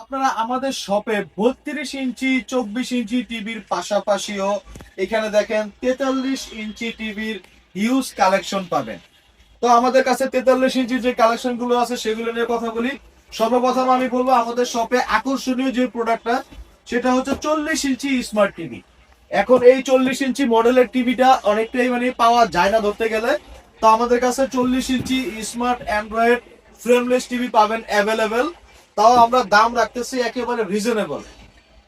আপনারা আমাদের শপে 32 ইঞ্চি 24 ইঞ্চি টিভির পাশাপাশিও এখানে দেখেন 43 ইঞ্চি টিভির হিউজ কালেকশন পাবেন। তো আমাদের কাছে 43 ইঞ্চি যে কালেকশন গুলো আছে সেগুলো নিয়ে কথা বলি। সর্বপ্রথম আমি বলবো আমাদের শপে আকর্ষণীয় যে প্রোডাক্টটা সেটা হচ্ছে 40 ইঞ্চি স্মার্ট টিভি। এখন এই 40 ইঞ্চি মডেলের টিভিটা অনেকটাই পাওয়া যায় না ধরতে গেলে। তো আমাদের কাছে 40 ইঞ্চি স্মার্ট অ্যান্ড্রয়েড ফ্রেমলেস টিভি পাবেন অ্যাভেলেবেল। তাও আমরা দাম রাখতেছি একেবারে রিজনেবল,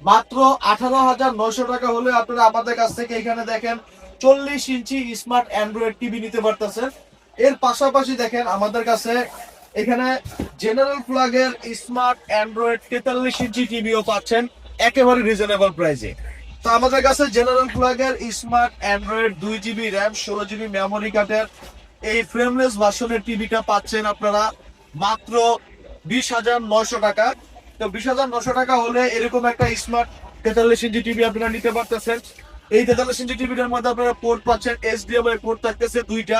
মাত্র 18,900 টাকা হলে আপনারা আমাদের কাছ থেকে এখানে দেখেন 40 ইঞ্চি স্মার্ট অ্যান্ড্রয়েড টিভি নিতে পারতেছেন। এর পাশাপাশি দেখেন আমাদের কাছে এখানে জেনারেল প্লাগের স্মার্ট অ্যান্ড্রয়েড 43 ইঞ্চি টিভিও পাচ্ছেন একেবারে রিজনেবল প্রাইসে। তো আমাদের কাছে জেনারেল প্লাগের smart android 2 GB RAM 16 GB memory কার্ডের এই ফ্রেমলেস ভার্সনের টিভিটা পাচ্ছেন আপনারা মাত্র 20,900 টাকা। তো 20,900 টাকা হলে এরকম একটা স্মার্ট 43 ইঞ্চি টিভি আপনারা নিতে পারতেছেন। এই 43 ইঞ্চি টিভিটার মধ্যে আপনারা পোর্ট পাচ্ছেন, এইচডিএমআই পোর্ট থাকতেছে দুইটা,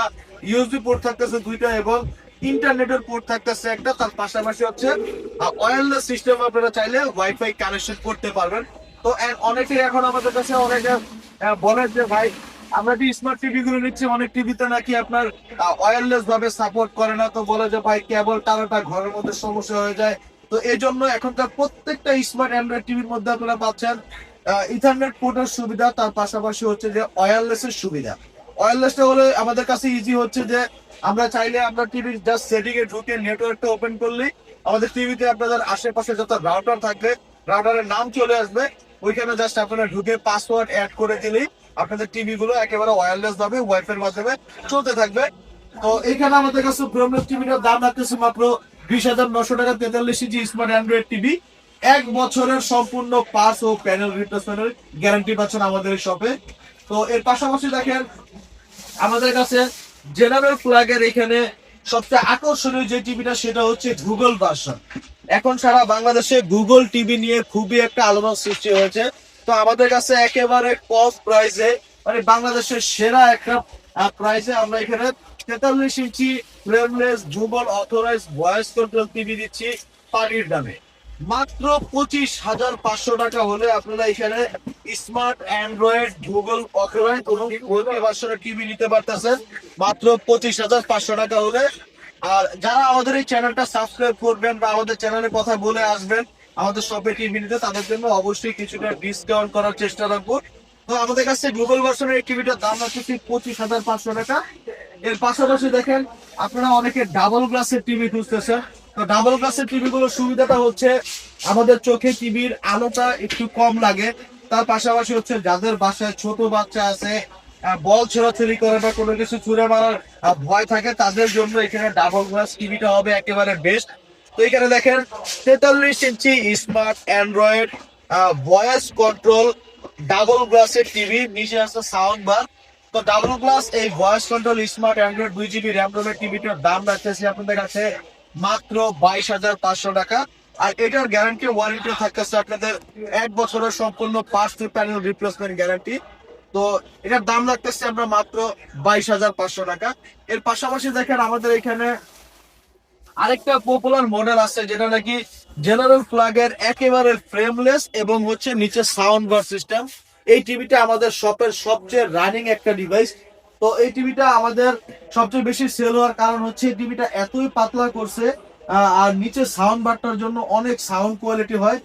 ইউএসবি পোর্ট থাকতেছে দুইটা এবং ইন্টারনেটের পোর্ট থাকতেছে একটা। তার পাশাপাশি হচ্ছে ওয়্যারলেস সিস্টেম, আপনারা চাইলে ওয়াইফাই কানেকশন করতে পারবেন। তো অনেকেই এখন আমাদের কাছে অনেকে বলে যে ভাই আমরা যে স্মার্ট টিভি গুলো নিচ্ছি অনেক টিভিতে নাকি আপনার ওয়্যারলেস ভাবে সাপোর্ট করে না, তো বলে যে ভাই কেবল টানাটা ঘরের মধ্যে সমস্যা হয়ে যায়। তো এই জন্য এখনকার প্রত্যেকটা স্মার্ট অ্যান্ড্রয়েড টিভির মধ্যে আপনারা পাচ্ছেন ইথারনেট পোর্টের সুবিধা, তার পাশাপাশি হচ্ছে যে ওয়্যারলেস এর সুবিধা। ওয়্যারলেসটা হলে আমাদের কাছে ইজি হচ্ছে যে আমরা চাইলে আমরা টিভির জাস্ট সেটিং এ ঢুকে নেটওয়ার্কটা ওপেন করলেই আমাদের টিভিতে আপনাদের আশেপাশে যত রাউটার থাকবে রাউটারের নাম চলে আসবে, ওইখানে জাস্ট আপনারা ঢুকে পাসওয়ার্ড অ্যাড করে দিলেই আপনাদের টিভি গুলো একেবারে ওয়্যারলেস ভাবে ওয়াইফাই এর মাধ্যমে চলতে থাকবে। তো এখানে আমাদের কাছে ব্রহ্মলেস টিভিটার দাম রাখতেছে মাত্র 20,900 টাকা। 43 ইঞ্চি স্মার্ট অ্যান্ড্রয়েড টিভি 1 বছরের সম্পূর্ণ পার্টস ও প্যানেল রিপ্লেসমেন্টের গ্যারান্টি পাচ্ছেন আমাদের শপে। তো এর পাশাপাশি দেখেন আমাদের কাছে জেনারেল ফ্ল্যাগের এখানে সবচেয়ে আকর্ষণীয় যে টিভিটা সেটা হচ্ছে গুগল ভার্সন। এখন সারা বাংলাদেশে গুগল টিভি নিয়ে খুবই একটা আলোড়ন সৃষ্টি হয়েছে। তো আমাদের কাছে একেবারে কম প্রাইসে বাংলাদেশের সেরা একটা প্রাইসে আমরা এখানে 43 inch frameless Google authorize voice control TV দিচ্ছি পানির দামে মাত্র 25,500 টাকা হলে আপনারা এখানে স্মার্ট অ্যান্ড্রয়েড গুগল অথরাইজ এবং ওয়েবি ভার্সনের টিভি নিতে পারতেছেন মাত্র 25,500 টাকা হলে। আর যারা আমাদের এই চ্যানেলটা সাবস্ক্রাইব করবেন বা আমাদের চ্যানেলের কথা বলে আসবেন আমাদের শপে টিভি নিতে, তাদের জন্য অবশ্যই কিছুটা ডিসকাউন্ট করার চেষ্টা রাখবো। তো আমাদের কাছে গুগল ভার্সনের এই টিভিটার দাম রাখছে 25,500 টাকা। এর পাশাপাশি দেখেন আপনারা অনেকে ডাবল গ্লাসের টিভি খুঁজতেছেন। তো ডাবল গ্লাসের টিভি গুলোর সুবিধাটা হচ্ছে আমাদের চোখে টিভির আলোটা একটু কম লাগে, তার পাশাপাশি হচ্ছে যাদের বাসায় ছোট বাচ্চা আছে বল ছোড়াছুড়ি করে বা কোনো কিছু ছুঁড়ে মারার ভয় থাকে তাদের জন্য এখানে ডাবল গ্লাস টিভিটা হবে একেবারে বেস্ট। তো এখানে দেখেন 43 inch smart android voice control double গ্লাসের টিভি, নিচে আছে সাউন্ড বার। তো ডাবল গ্লাস এই voice control smart android 2 GB RAM রোমের টিভিটার দাম রাখতেছি আপনাদের কাছে মাত্র 22,500 টাকা। আর এটার গ্যারান্টি ওয়ারেন্টি থাকতেছে আপনাদের 1 বছরের সম্পূর্ণ পার্টস প্যানেল রিপ্লেসমেন্ট গ্যারান্টি। তো এটার দাম রাখতেছি আমরা মাত্র 22,500 টাকা। এর পাশাপাশি দেখেন আমাদের এখানে আরেকটা পপুলার মডেল আছে যেটা নাকি জেনারেল প্লাগের একেবারে ফ্রেমলেস এবং হচ্ছে নিচে সাউন্ড বার সিস্টেম। এই টিভিটা আমাদের শপের সবচেয়ে রানিং একটা ডিভাইস। তো এই টিভিটা আমাদের সবচেয়ে বেশি সেল হওয়ার কারণ হচ্ছে এই টিভিটা এতই পাতলা করছে আর নিচে সাউন্ড বারটার জন্য অনেক সাউন্ড কোয়ালিটি হয়।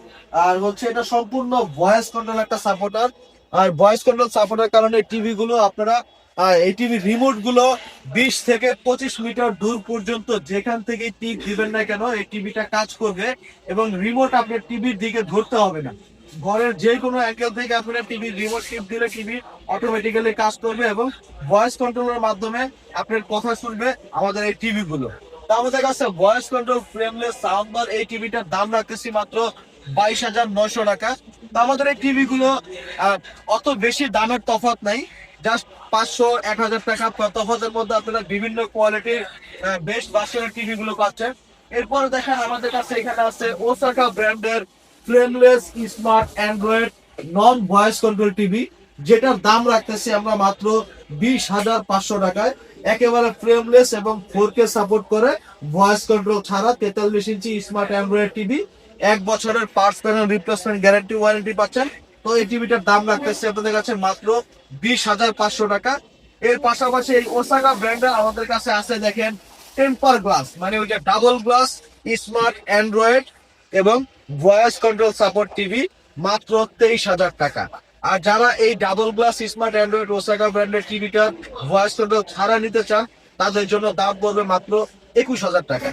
আর হচ্ছে এটা সম্পূর্ণ ভয়েস কন্ট্রোল একটা সাপোর্টার। আর ভয়েস কন্ট্রোল সাপোর্টের কারণে টিভি গুলো আপনারা এই টিভি রিমোট গুলো 20 থেকে 25 মিটার দূর পর্যন্ত যেখান থেকে টিপ দিবেন না কেন এই টিভিটা কাজ করবে এবং রিমোট আপনার টিভির দিকে ধরতে হবে না। ঘরের যে কোনো অ্যাঙ্গেল থেকে আপনার টিভির রিমোট টিপ দিলে টিভি অটোমেটিক্যালি কাজ করবে এবং ভয়েস কন্ট্রোলের মাধ্যমে আপনার কথা শুনবে আমাদের এই টিভি গুলো। তো আমাদের কাছে voice control frameless sound bar এই টিভিটার দাম রাখতেছি মাত্র 22,900 টাকা। তো আমাদের এই টিভি গুলো অত বেশি দামের তফাৎ নাই, জাস্ট 500-1,000 টাকা তফাতের মধ্যে আপনারা বিভিন্ন কোয়ালিটির বেস্ট ভার্সনের টিভি গুলো পাচ্ছেন। এরপর দেখেন আমাদের কাছে এখানে আছে ওসাকা ব্র্যান্ডের ফ্রেমলেস স্মার্ট অ্যান্ড্রয়েড নন ভয়েস কন্ট্রোল টিভি, যেটার দাম রাখতেছি আমরা মাত্র 20,500 টাকায়। একেবারে ফ্রেমলেস এবং 4K সাপোর্ট করে ভয়েস কন্ট্রোল ছাড়া 43 ইঞ্চি স্মার্ট অ্যান্ড্রয়েড টিভি। 1 বছরের parts panel replacement guarantee warranty পাচ্ছেন। তো এই টিভিটার দাম রাখতেছে আপনাদের কাছে মাত্র 20,500 টাকা। এর পাশাপাশি এই ওসাকা ব্র্যান্ডের আমাদের কাছে আছে দেখেন টেম্পার গ্লাস, মানে ওই যে ডাবল গ্লাস স্মার্ট অ্যান্ড্রয়েড এবং ভয়েস কন্ট্রোল সাপোর্ট টিভি, মাত্র 23,000 টাকা। আর যারা এই double glass smart Android Osaka ব্র্যান্ডের টিভিটা ভয়েস কন্ট্রোল ছাড়া নিতে চান, তাদের জন্য দাম পড়বে মাত্র 21,000 টাকা।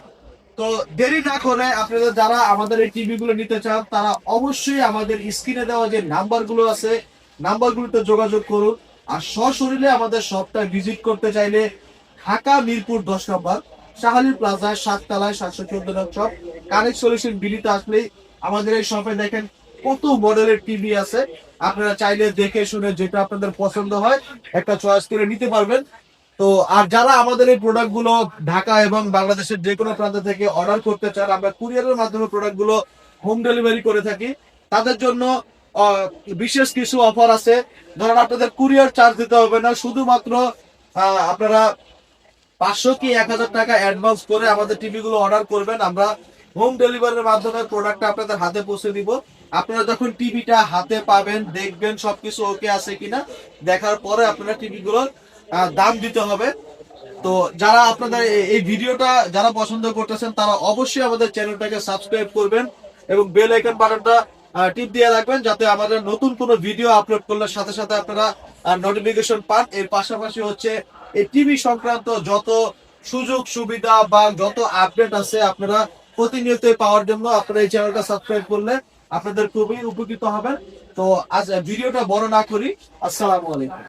তো দেরি না করে আপনারা যারা আমাদের এই টিভি গুলো নিতে চান, তারা অবশ্যই আমাদের স্ক্রিনে দেওয়া যে নাম্বারগুলো আছে, নাম্বারগুলোতে যোগাযোগ করুন। আর সশরীরে আমাদের শপটা ভিজিট করতে চাইলে ঢাকা মিরপুর 10 নম্বর শাহালি প্লাজা 7 তলায় 714 নং শপ কানেক্ট সলিউশন বিলিতে আসলেই আমাদের এই শপে দেখেন কত মডেলের টিভি আছে। আপনারা চাইলে দেখে শুনে যেটা আপনাদের পছন্দ হয় একটা চয়েস করে নিতে পারবেন। তো আর যারা আমাদের এই প্রোডাক্ট গুলো ঢাকা এবং বাংলাদেশের যে কোনো প্রান্ত থেকে অর্ডার করতে চান, আমরা কুরিয়ারের মাধ্যমে প্রোডাক্ট গুলো হোম ডেলিভারি করে থাকি। তাদের জন্য বিশেষ কিছু অফার আছে। ধরেন আপনাদের কুরিয়ার চার্জ দিতে হবে না, শুধুমাত্র আপনারা 500 কি 1,000 টাকা অ্যাডভান্স করে আমাদের টিভি গুলো অর্ডার করবেন। আমরা হোম ডেলিভারির মাধ্যমে প্রোডাক্টটা আপনাদের হাতে পৌঁছে দিব। আপনারা যখন টিভিটা হাতে পাবেন, দেখবেন সবকিছু ওকে আছে কিনা, দেখার পরে আপনারা টিভি গুলোর দাম দিতে হবে। তো যারা আপনাদের এই ভিডিওটা যারা পছন্দ করতেছেন, তারা অবশ্যই আমাদের চ্যানেলটাকে সাবস্ক্রাইব করবেন এবং বেল আইকন বাটনটা টিপ দিয়ে রাখবেন, যাতে আমাদের নতুন কোনো ভিডিও আপলোড করলে সাথে সাথে আপনারা নোটিফিকেশন পান। এর পাশাপাশি হচ্ছে এই টিভি সংক্রান্ত যত সুযোগ সুবিধা বা যত আপডেট আছে আপনারা প্রতিনিয়ত পাওয়ার জন্য আপনারা এই চ্যানেলটা সাবস্ক্রাইব করলে আপনাদের খুবই উপকৃত হবেন। তো আজ ভিডিওটা বড় না করি, আসসালামু আলাইকুম।